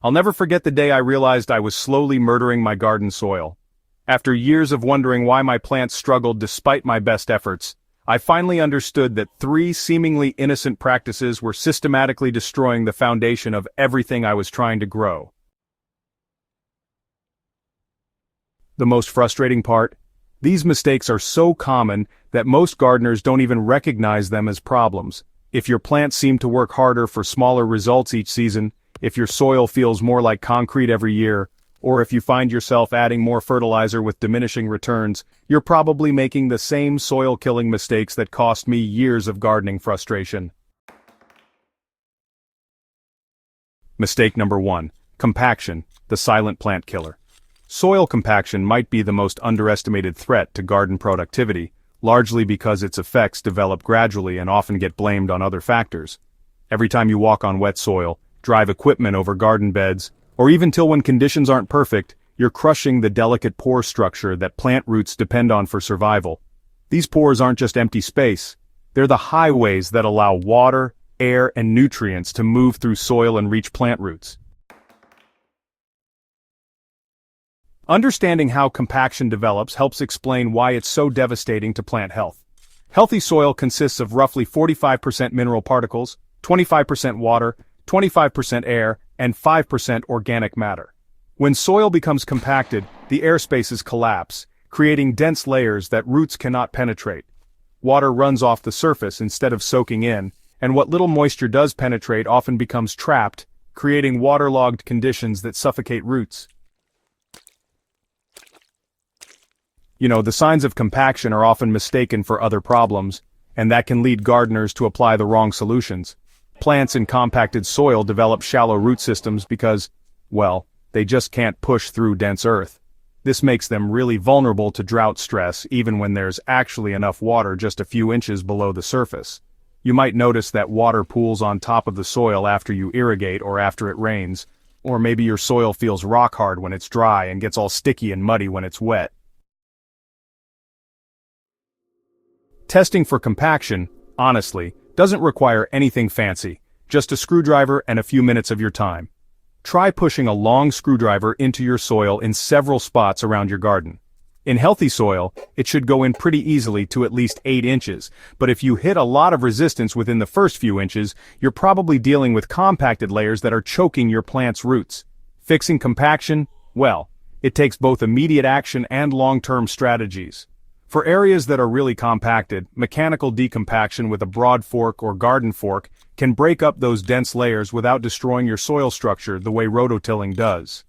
I'll never forget the day I realized I was slowly murdering my garden soil. After years of wondering why my plants struggled despite my best efforts, I finally understood that 3 seemingly innocent practices were systematically destroying the foundation of everything I was trying to grow. The most frustrating part? These mistakes are so common that most gardeners don't even recognize them as problems. If your plants seem to work harder for smaller results each season, if your soil feels more like concrete every year, or if you find yourself adding more fertilizer with diminishing returns, you're probably making the same soil-killing mistakes that cost me years of gardening frustration. Mistake number 1. Compaction, the silent plant killer. Soil compaction might be the most underestimated threat to garden productivity, largely because its effects develop gradually and often get blamed on other factors. Every time you walk on wet soil, drive equipment over garden beds, or even till when conditions aren't perfect, you're crushing the delicate pore structure that plant roots depend on for survival. These pores aren't just empty space, they're the highways that allow water, air, and nutrients to move through soil and reach plant roots. Understanding how compaction develops helps explain why it's so devastating to plant health. Healthy soil consists of roughly 45% mineral particles, 25% water, 25% air, and 5% organic matter. When soil becomes compacted, the air spaces collapse, creating dense layers that roots cannot penetrate. Water runs off the surface instead of soaking in, and what little moisture does penetrate often becomes trapped, creating waterlogged conditions that suffocate roots. The signs of compaction are often mistaken for other problems, and that can lead gardeners to apply the wrong solutions. Plants in compacted soil develop shallow root systems because, they just can't push through dense earth. This makes them really vulnerable to drought stress even when there's actually enough water just a few inches below the surface. You might notice that water pools on top of the soil after you irrigate or after it rains, or maybe your soil feels rock hard when it's dry and gets all sticky and muddy when it's wet. Testing for compaction, honestly, doesn't require anything fancy, just a screwdriver and a few minutes of your time. Try pushing a long screwdriver into your soil in several spots around your garden. In healthy soil, it should go in pretty easily to at least 8 inches, but if you hit a lot of resistance within the first few inches, you're probably dealing with compacted layers that are choking your plant's roots. Fixing compaction? It takes both immediate action and long-term strategies. For areas that are really compacted, mechanical decompaction with a broad fork or garden fork can break up those dense layers without destroying your soil structure the way rototilling does.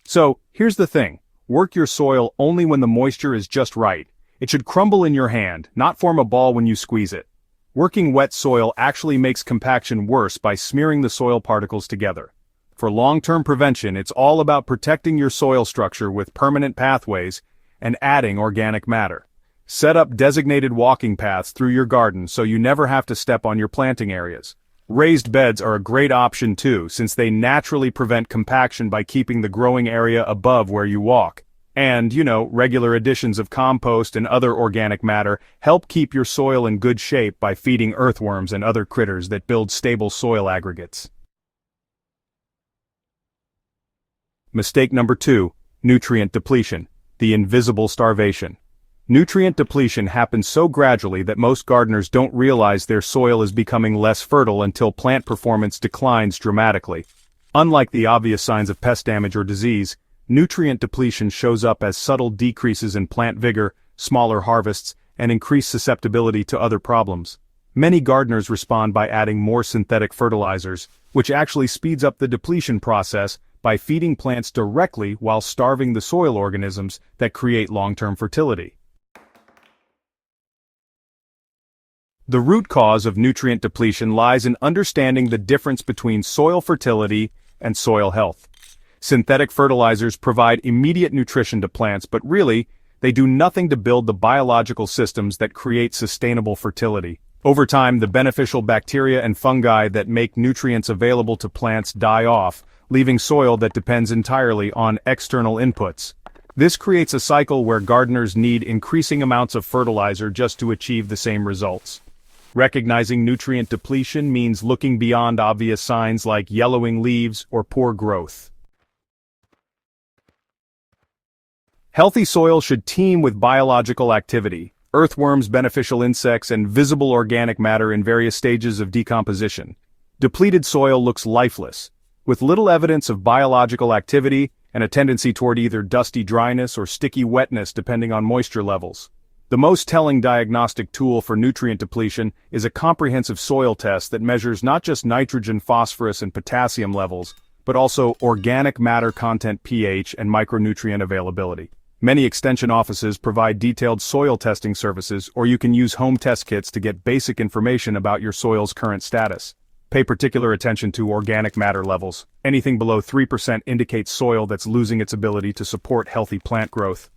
So, here's the thing. Work your soil only when the moisture is just right. It should crumble in your hand, not form a ball when you squeeze it. Working wet soil actually makes compaction worse by smearing the soil particles together. For long-term prevention, it's all about protecting your soil structure with permanent pathways and adding organic matter. Set up designated walking paths through your garden so you never have to step on your planting areas. Raised beds are a great option too, since they naturally prevent compaction by keeping the growing area above where you walk. And, regular additions of compost and other organic matter help keep your soil in good shape by feeding earthworms and other critters that build stable soil aggregates. Mistake number 2, nutrient depletion, the invisible starvation. Nutrient depletion happens so gradually that most gardeners don't realize their soil is becoming less fertile until plant performance declines dramatically. Unlike the obvious signs of pest damage or disease, nutrient depletion shows up as subtle decreases in plant vigor, smaller harvests, and increased susceptibility to other problems. Many gardeners respond by adding more synthetic fertilizers, which actually speeds up the depletion process by feeding plants directly while starving the soil organisms that create long-term fertility. The root cause of nutrient depletion lies in understanding the difference between soil fertility and soil health. Synthetic fertilizers provide immediate nutrition to plants, but really, they do nothing to build the biological systems that create sustainable fertility. Over time, the beneficial bacteria and fungi that make nutrients available to plants die off, leaving soil that depends entirely on external inputs. This creates a cycle where gardeners need increasing amounts of fertilizer just to achieve the same results. Recognizing nutrient depletion means looking beyond obvious signs like yellowing leaves or poor growth. Healthy soil should teem with biological activity, earthworms, beneficial insects, and visible organic matter in various stages of decomposition. Depleted soil looks lifeless, with little evidence of biological activity and a tendency toward either dusty dryness or sticky wetness depending on moisture levels. The most telling diagnostic tool for nutrient depletion is a comprehensive soil test that measures not just nitrogen, phosphorus, and potassium levels, but also organic matter content, pH, and micronutrient availability. Many extension offices provide detailed soil testing services, or you can use home test kits to get basic information about your soil's current status. Pay particular attention to organic matter levels. Anything below 3% indicates soil that's losing its ability to support healthy plant growth.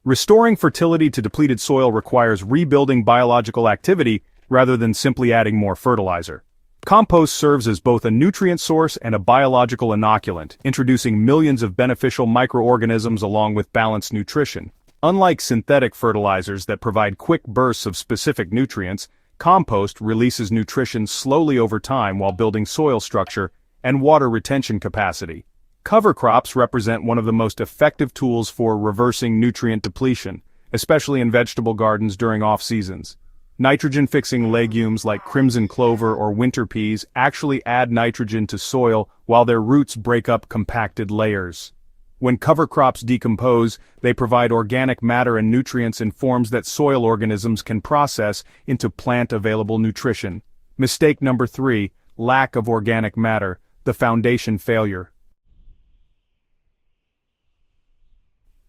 Restoring fertility to depleted soil requires rebuilding biological activity rather than simply adding more fertilizer. Compost serves as both a nutrient source and a biological inoculant, introducing millions of beneficial microorganisms along with balanced nutrition. Unlike synthetic fertilizers that provide quick bursts of specific nutrients, compost releases nutrition slowly over time while building soil structure and water retention capacity. Cover crops represent one of the most effective tools for reversing nutrient depletion, especially in vegetable gardens during off-seasons. Nitrogen-fixing legumes like crimson clover or winter peas actually add nitrogen to soil while their roots break up compacted layers. When cover crops decompose, they provide organic matter and nutrients in forms that soil organisms can process into plant-available nutrition. Mistake number 3, lack of organic matter, the foundation failure.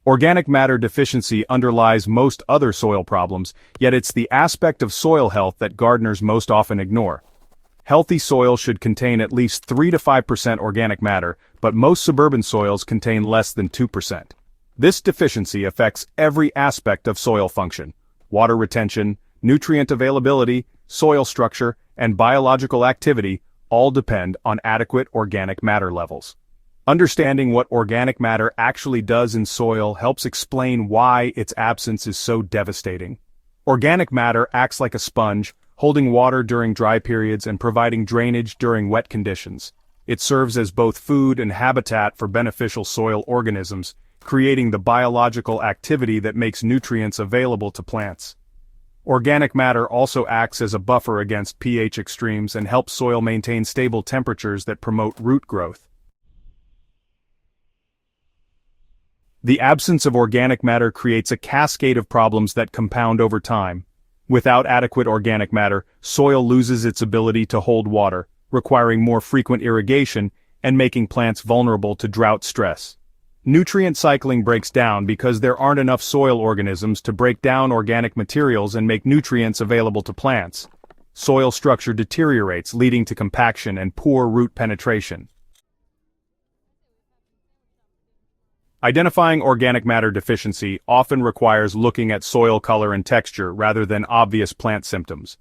Organic matter deficiency underlies most other soil problems, yet it's the aspect of soil health that gardeners most often ignore. Healthy soil should contain at least 3 to 5% organic matter, but most suburban soils contain less than 2%. This deficiency affects every aspect of soil function: water retention, nutrient availability, soil structure, and biological activity all depend on adequate organic matter levels. Understanding what organic matter actually does in soil helps explain why its absence is so devastating. Organic matter acts like a sponge, holding water during dry periods and providing drainage during wet conditions. It serves as both food and habitat for beneficial soil organisms, creating the biological activity that makes nutrients available to plants. Organic matter also acts as a buffer against pH extremes and helps soil maintain stable temperatures that promote root growth. The absence of organic matter creates a cascade of problems that compound over time. Without adequate organic matter, soil loses its ability to hold water, requiring more frequent irrigation and making plants vulnerable to drought stress. Nutrient cycling breaks down because there aren't enough soil organisms to break down organic materials and make nutrients available to plants. Soil structure deteriorates, leading to compaction and poor root penetration. Identifying organic matter deficiency often requires looking at soil color and texture rather than obvious plant symptoms.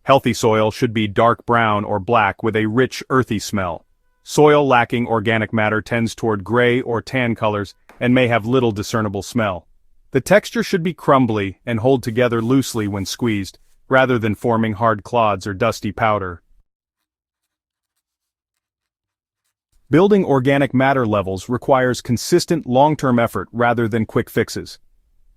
Healthy soil should be dark brown or black with a rich, earthy smell. Soil lacking organic matter tends toward gray or tan colors and may have little discernible smell. The texture should be crumbly and hold together loosely when squeezed, rather than forming hard clods or dusty powder. Building organic matter levels requires consistent long-term effort rather than quick fixes.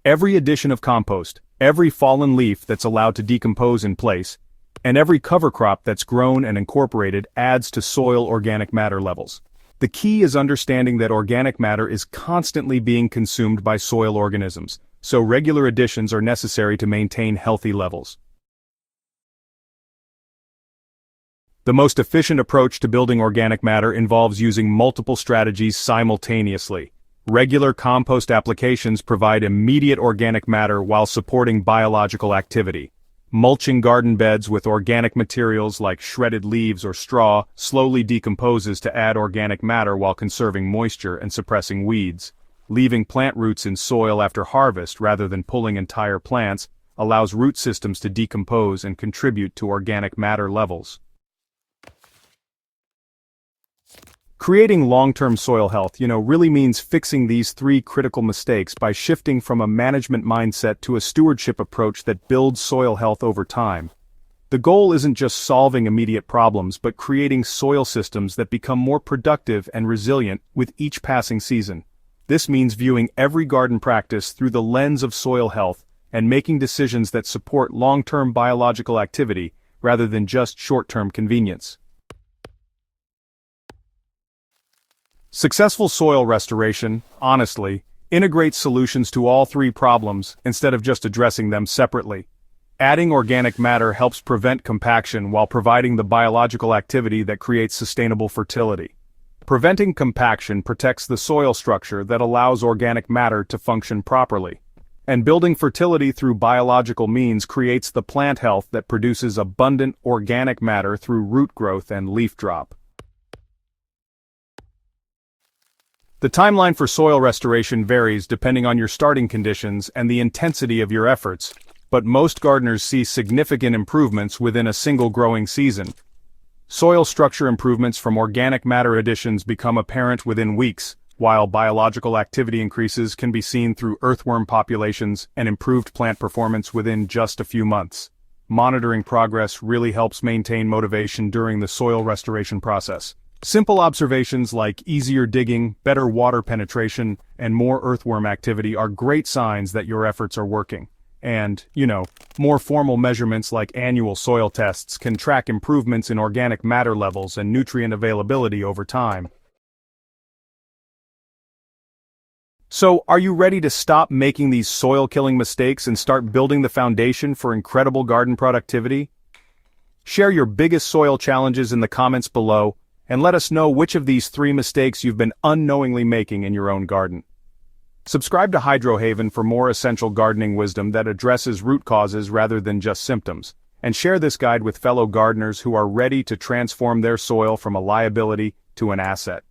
Every addition of compost, every fallen leaf that's allowed to decompose in place, and every cover crop that's grown and incorporated adds to soil organic matter levels. The key is understanding that organic matter is constantly being consumed by soil organisms, so regular additions are necessary to maintain healthy levels. The most efficient approach to building organic matter involves using multiple strategies simultaneously. Regular compost applications provide immediate organic matter while supporting biological activity. Mulching garden beds with organic materials like shredded leaves or straw slowly decomposes to add organic matter while conserving moisture and suppressing weeds. Leaving plant roots in soil after harvest rather than pulling entire plants allows root systems to decompose and contribute to organic matter levels. Creating long-term soil health, really means fixing these three critical mistakes by shifting from a management mindset to a stewardship approach that builds soil health over time. The goal isn't just solving immediate problems but creating soil systems that become more productive and resilient with each passing season. This means viewing every garden practice through the lens of soil health and making decisions that support long-term biological activity rather than just short-term convenience. Successful soil restoration, honestly, integrates solutions to all three problems instead of just addressing them separately. Adding organic matter helps prevent compaction while providing the biological activity that creates sustainable fertility. Preventing compaction protects the soil structure that allows organic matter to function properly. And building fertility through biological means creates the plant health that produces abundant organic matter through root growth and leaf drop. The timeline for soil restoration varies depending on your starting conditions and the intensity of your efforts, but most gardeners see significant improvements within a single growing season. Soil structure improvements from organic matter additions become apparent within weeks, while biological activity increases can be seen through earthworm populations and improved plant performance within just a few months. Monitoring progress really helps maintain motivation during the soil restoration process. Simple observations like easier digging, better water penetration, and more earthworm activity are great signs that your efforts are working. And, more formal measurements like annual soil tests can track improvements in organic matter levels and nutrient availability over time. So, are you ready to stop making these soil-killing mistakes and start building the foundation for incredible garden productivity? Share your biggest soil challenges in the comments below, and let us know which of these three mistakes you've been unknowingly making in your own garden. Subscribe to Hydrohaven for more essential gardening wisdom that addresses root causes rather than just symptoms, and share this guide with fellow gardeners who are ready to transform their soil from a liability to an asset.